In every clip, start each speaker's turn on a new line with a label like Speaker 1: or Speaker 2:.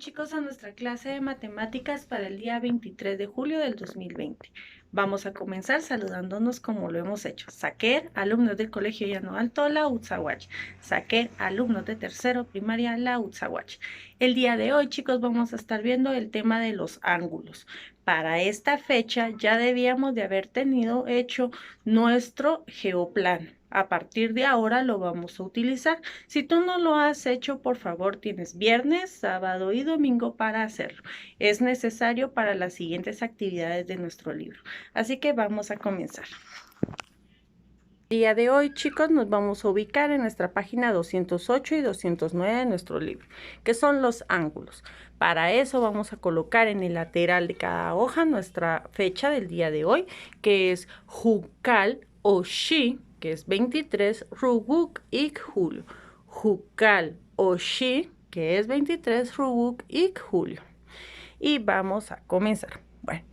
Speaker 1: Chicos, a nuestra clase de matemáticas para el día 23 de julio del 2020. Vamos a comenzar saludándonos como lo hemos hecho. Saquer, alumnos del Colegio Llano Alto, la Utzahuach. Saquer, alumnos de tercero primaria, la Utzahuach. El día de hoy, chicos, vamos a estar viendo el tema de los ángulos. Para esta fecha ya debíamos de haber tenido hecho nuestro geoplano. A partir de ahora lo vamos a utilizar. Si tú no lo has hecho, por favor, tienes viernes, sábado y domingo para hacerlo. Es necesario para las siguientes actividades de nuestro libro. Así que vamos a comenzar. El día de hoy, chicos, nos vamos a ubicar en nuestra página 208 y 209 de nuestro libro, que son los ángulos. Para eso vamos a colocar en el lateral de cada hoja nuestra fecha del día de hoy, que es Jukal o Shi, que es 23, Ruguk y Julio. Jukal o Shi, que es 23, Ruguk y Julio. Y vamos a comenzar. Bueno,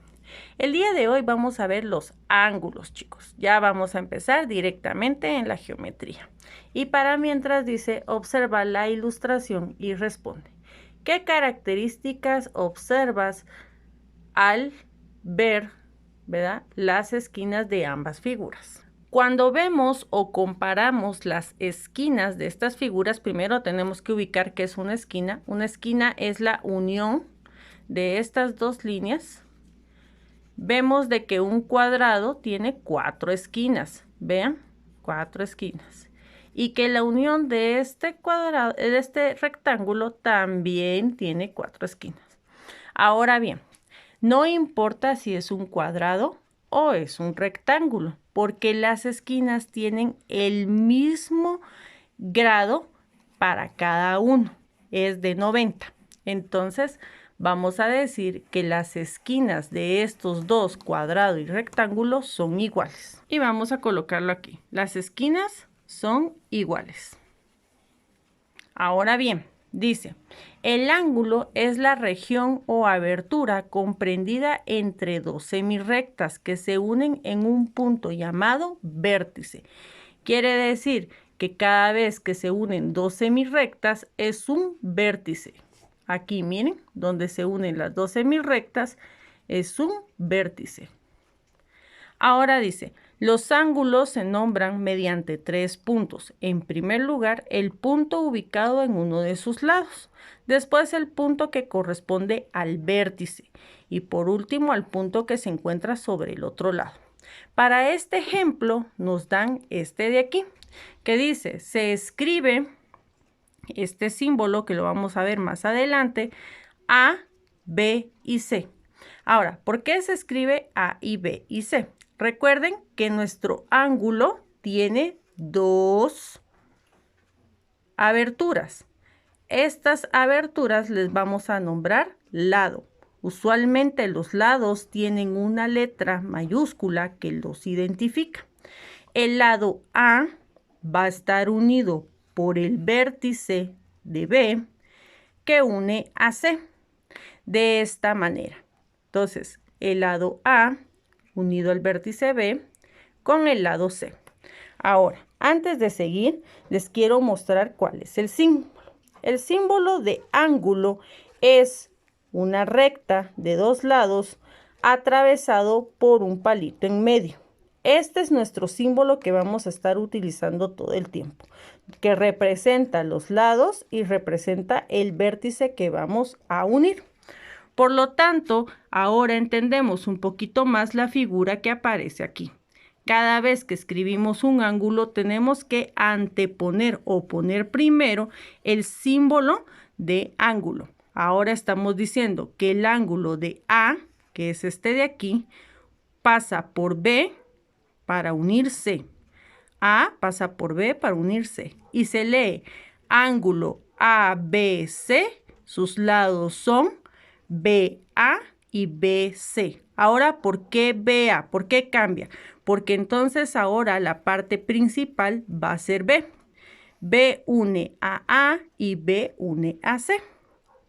Speaker 1: el día de hoy vamos a ver los ángulos, chicos. Ya vamos a empezar directamente en la geometría. Y para mientras dice, observa la ilustración y responde. ¿Qué características observas al ver, ¿verdad?, las esquinas de ambas figuras? Cuando vemos o comparamos las esquinas de estas figuras, primero tenemos que ubicar qué es una esquina. Una esquina es la unión de estas dos líneas. Vemos de que un cuadrado tiene 4 esquinas. Vean, 4 esquinas. Y que la unión de este cuadrado, de este rectángulo, también tiene 4 esquinas. Ahora bien, no importa si es un cuadrado o es un rectángulo, porque las esquinas tienen el mismo grado para cada uno, es de 90. Entonces, vamos a decir que las esquinas de estos dos, cuadrado y rectángulo, son iguales. Y vamos a colocarlo aquí. Las esquinas son iguales. Ahora bien, dice, el ángulo es la región o abertura comprendida entre dos semirrectas que se unen en un punto llamado vértice. Quiere decir que cada vez que se unen dos semirrectas es un vértice. Aquí miren, donde se unen las dos semirrectas es un vértice. Ahora dice, los ángulos se nombran mediante 3 puntos. En primer lugar, el punto ubicado en uno de sus lados. Después, el punto que corresponde al vértice. Y por último, al punto que se encuentra sobre el otro lado. Para este ejemplo, nos dan este de aquí, que dice, se escribe este símbolo, que lo vamos a ver más adelante, A, B y C. Ahora, ¿por qué se escribe A y B y C? Recuerden que nuestro ángulo tiene dos aberturas. Estas aberturas les vamos a nombrar lado. Usualmente los lados tienen una letra mayúscula que los identifica. El lado A va a estar unido por el vértice de B que une a C. De esta manera. Entonces, el lado A unido al vértice B con el lado C. Ahora, antes de seguir, les quiero mostrar cuál es el símbolo. El símbolo de ángulo es una recta de dos lados atravesado por un palito en medio. Este es nuestro símbolo que vamos a estar utilizando todo el tiempo, que representa los lados y representa el vértice que vamos a unir. Por lo tanto, ahora entendemos un poquito más la figura que aparece aquí. Cada vez que escribimos un ángulo, tenemos que anteponer o poner primero el símbolo de ángulo. Ahora estamos diciendo que el ángulo de A, que es este de aquí, pasa por B para unir C. A pasa por B para unir C. Y se lee ángulo ABC, sus lados son BA y BC. Ahora, ¿por qué BA? ¿Por qué cambia? Porque entonces ahora la parte principal va a ser B. B une a A y B une a C.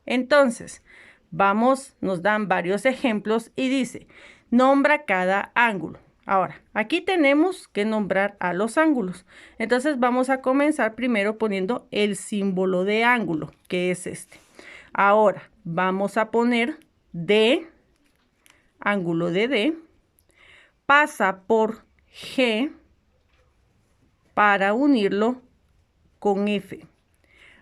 Speaker 1: Entonces, nos dan varios ejemplos y dice, nombra cada ángulo. Ahora, aquí tenemos que nombrar a los ángulos. Entonces, vamos a comenzar primero poniendo el símbolo de ángulo, que es este. Ahora vamos a poner D, ángulo de D, pasa por G para unirlo con F.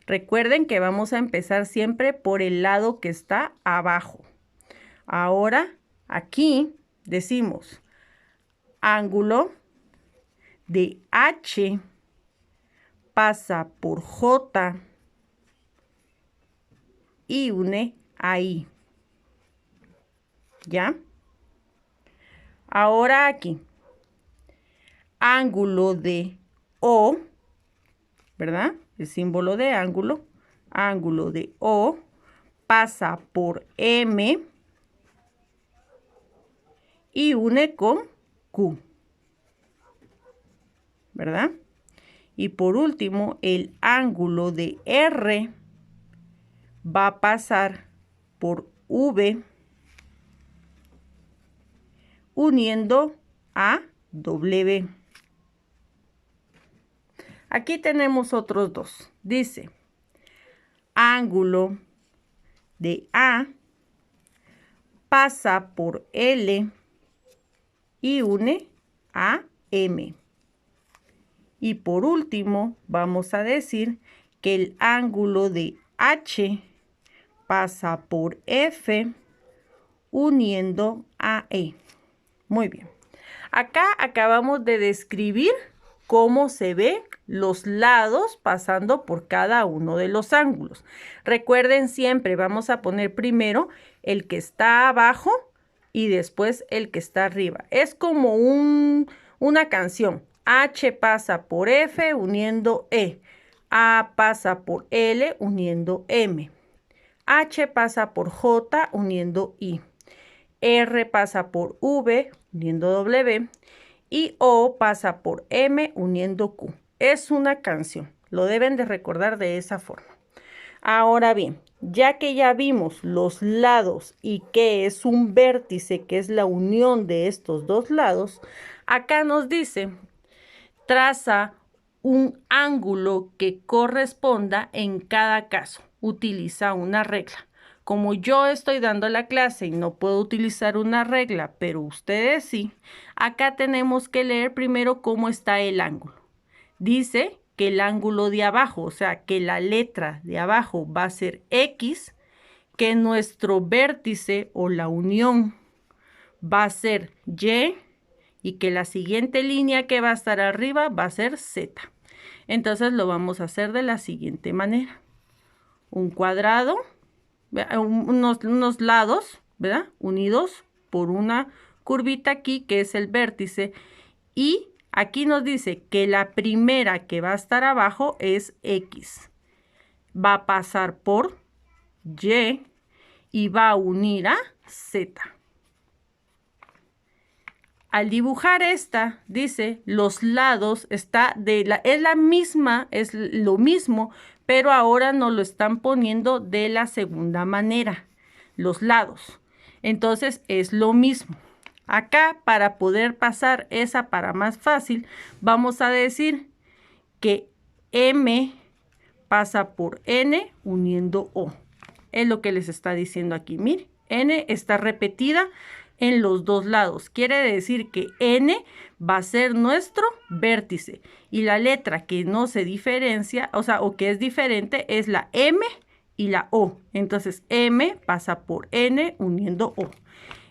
Speaker 1: Recuerden que vamos a empezar siempre por el lado que está abajo. Ahora, aquí decimos ángulo de H pasa por J y une a I. ¿Ya? Ahora aquí, ángulo de O, ¿verdad? El símbolo de ángulo de O, pasa por M y une con Q, ¿verdad? Y por último, el ángulo de R va a pasar por V uniendo a W. Aquí tenemos otros dos. Dice, ángulo de A pasa por L y une a M. Y por último, vamos a decir que el ángulo de H pasa por F uniendo a E. Muy bien. Acá acabamos de describir cómo se ve los lados pasando por cada uno de los ángulos. Recuerden siempre, vamos a poner primero el que está abajo y después el que está arriba. Es como una canción. H pasa por F uniendo E. A pasa por L uniendo M. H pasa por J uniendo I. R pasa por V uniendo W. Y O pasa por M uniendo Q. Es una canción. Lo deben de recordar de esa forma. Ahora bien, ya que ya vimos los lados y qué es un vértice, que es la unión de estos dos lados, acá nos dice, traza un ángulo que corresponda en cada caso. Utiliza una regla. Como yo estoy dando la clase y no puedo utilizar una regla, pero ustedes sí, acá tenemos que leer primero cómo está el ángulo. Dice que el ángulo de abajo, o sea, que la letra de abajo va a ser X, que nuestro vértice o la unión va a ser Y y que la siguiente línea que va a estar arriba va a ser Z. Entonces lo vamos a hacer de la siguiente manera. Un cuadrado, unos lados, ¿verdad? Unidos por una curvita aquí que es el vértice. Y aquí nos dice que la primera que va a estar abajo es X. Va a pasar por Y y va a unir a Z. Al dibujar esta, dice, los lados es lo mismo, pero ahora nos lo están poniendo de la segunda manera, los lados. Entonces, es lo mismo. Acá, para poder pasar esa para más fácil, vamos a decir que M pasa por N uniendo O. Es lo que les está diciendo aquí. Miren, N está repetida en los dos lados. Quiere decir que N va a ser nuestro vértice. Y la letra que no se diferencia, o que es diferente, es la M y la O. Entonces, M pasa por N uniendo O.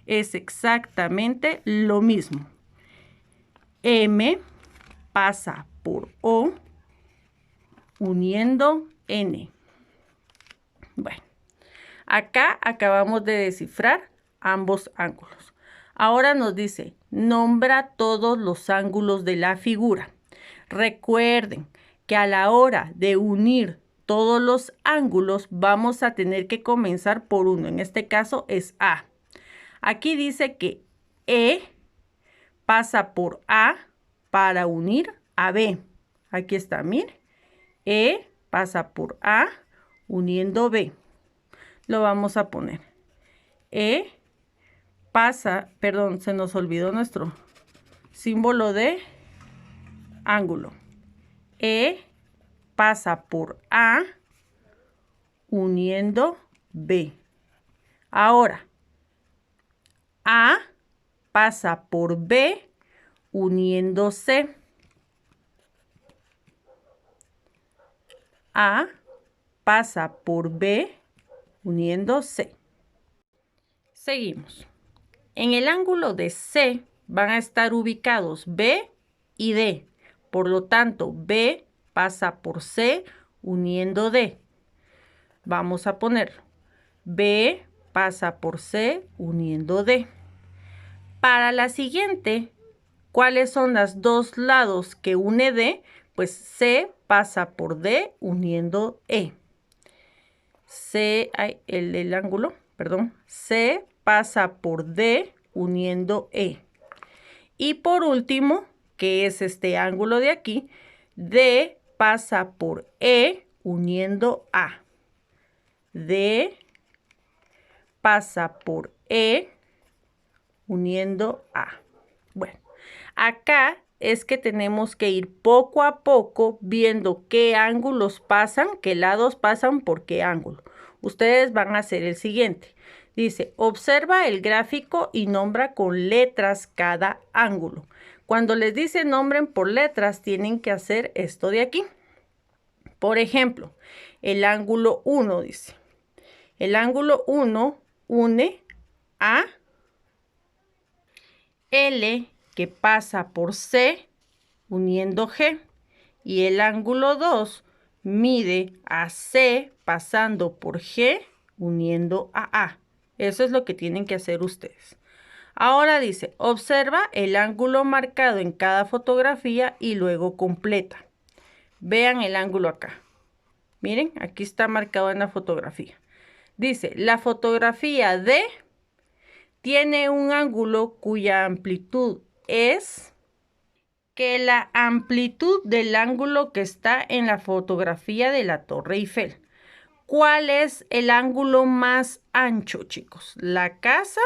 Speaker 1: Es exactamente lo mismo. M pasa por O uniendo N. Bueno, acá acabamos de descifrar ambos ángulos. Ahora nos dice, nombra todos los ángulos de la figura. Recuerden que a la hora de unir todos los ángulos vamos a tener que comenzar por uno. En este caso es A. Aquí dice que E pasa por A para unir a B. Aquí está, miren. E pasa por A uniendo B. Lo vamos a poner. E pasa, perdón, se nos olvidó nuestro símbolo de ángulo. E pasa por A uniendo B. Ahora, A pasa por B uniendo C. A pasa por B uniendo C. Seguimos. En el ángulo de C van a estar ubicados B y D. Por lo tanto, B pasa por C uniendo D. Vamos a ponerlo. B pasa por C uniendo D. Para la siguiente, ¿cuáles son los dos lados que une D? Pues C pasa por D uniendo E. C pasa por D uniendo E. Y por último, que es este ángulo de aquí, D pasa por E uniendo A. D pasa por E uniendo A. Bueno, acá es que tenemos que ir poco a poco viendo qué ángulos pasan, qué lados pasan por qué ángulo. Ustedes van a hacer el siguiente. Dice, observa el gráfico y nombra con letras cada ángulo. Cuando les dice nombren por letras, tienen que hacer esto de aquí. Por ejemplo, el ángulo 1 dice. El ángulo 1 une a L que pasa por C uniendo G. Y el ángulo 2 mide a C pasando por G uniendo a A. Eso es lo que tienen que hacer ustedes. Ahora dice, observa el ángulo marcado en cada fotografía y luego completa. Vean el ángulo acá. Miren, aquí está marcado en la fotografía. Dice, la fotografía D tiene un ángulo cuya amplitud es que la amplitud del ángulo que está en la fotografía de la Torre Eiffel. ¿Cuál es el ángulo más ancho, chicos? ¿La casa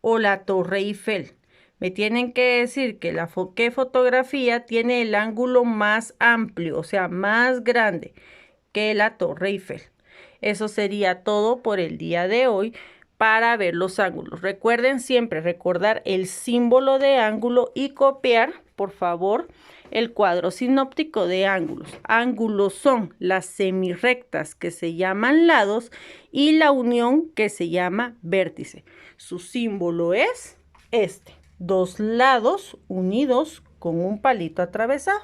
Speaker 1: o la Torre Eiffel? Me tienen que decir que qué fotografía tiene el ángulo más amplio, o sea, más grande que la Torre Eiffel. Eso sería todo por el día de hoy para ver los ángulos. Recuerden siempre recordar el símbolo de ángulo y copiar, por favor, el cuadro sinóptico de ángulos. Ángulos son las semirrectas que se llaman lados y la unión que se llama vértice. Su símbolo es este. Dos lados unidos con un palito atravesado.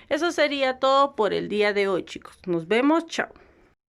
Speaker 1: Eso sería todo por el día de hoy, chicos. Nos vemos. Chao.